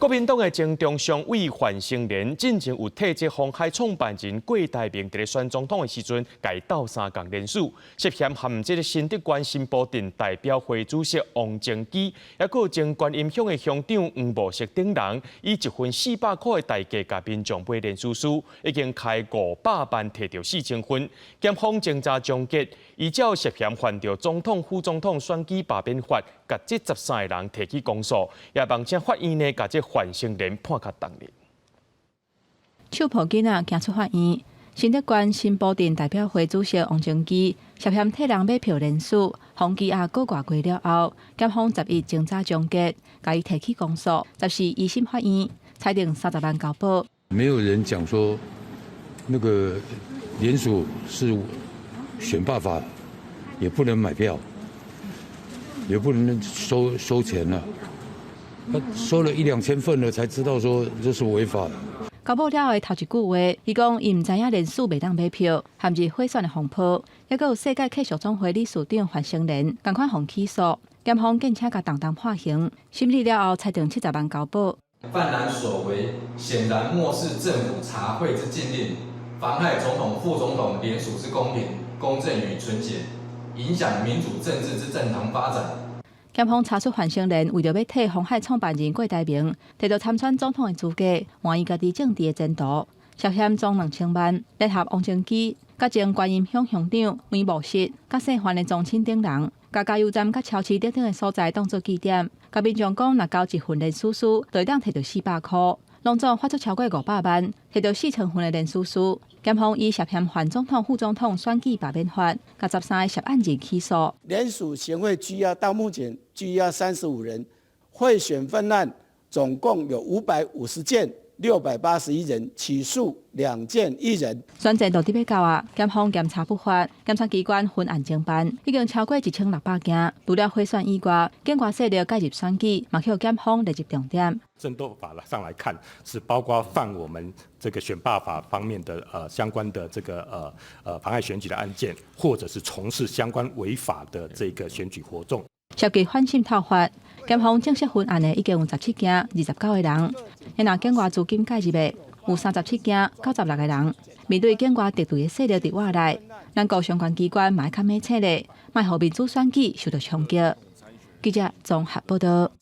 国民党的前中常委范成廉进前有替这红海创办人郭台铭伫咧选总统的时阵，改斗3项连署，涉嫌含这个新德关新埔镇代表会主席王正基，也有前观音乡的乡长黄茂石等人，以1份400块的代价，甲民众买连署书，已经开500万，摕到4000份。检方侦查终结，依照涉嫌犯着总统、副总统选举罢免法，甲这13个人提起公诉，也望请法院呢，甲这范成廉判较重刑。手抱囡仔行出法院，新德县新埔镇代表会主席王正基涉嫌替人买票连署，方羁押过外过了后，检方10日侦查终结，甲伊提起公诉，14一审法院裁定30万交保。没有人讲说那个联署是选罢法，也不能买票，也不能收钱了。他收了1、2千份了，才知道说这是违法的。交保了的头一句话，伊讲伊唔知影连署袂当买票，含入贿选的风波，也有世界客属总会理事长范成廉同款互起诉，检方更且甲当当判刑，审理了后裁定70万交保。犯人所为显然漠视政府查贿之禁令，妨害总统、副总统联署之公平、公正与纯洁，影响民主政治之正常发展。检方查出范成廉为着要替鸿海创办人郭台铭摕到参选总统的资格，换伊家己政治的前途，涉嫌赃2000万，联合王正基、甲前观音乡乡长黄茂石、甲姓范的宗亲等人，甲加油站、甲超市等等的所在当作据点，甲民众讲，若交1份连署书，就会当摕到400块。拢总发出超过500万，摕到4000份的连署书。检方以涉嫌反总统、副总统选举罢免法，甲13个涉案人起诉。联署协会拘押到目前拘押35人，贿选分案总共有550件，681人，起诉2件1人。选战到底要到啊？检方检查不法，检察机关分案侦办，已经超过1600件。除了贿选以外，境外势力介入选举，嘛去检方列入重点。争斗法上来看，是包括犯我们这个选罢法方面的相关的这个妨害选举的案件，或者是从事相关违法的这个选举活动。涉及反渗透法，检方正式分案的已经有17件，29个人。因若境外资金介入的有37件，96个人。面对境外敌对的势力伫外内，咱国相关机关嘛要较敏切咧，卖互民主选举受到冲击。记者综合报道。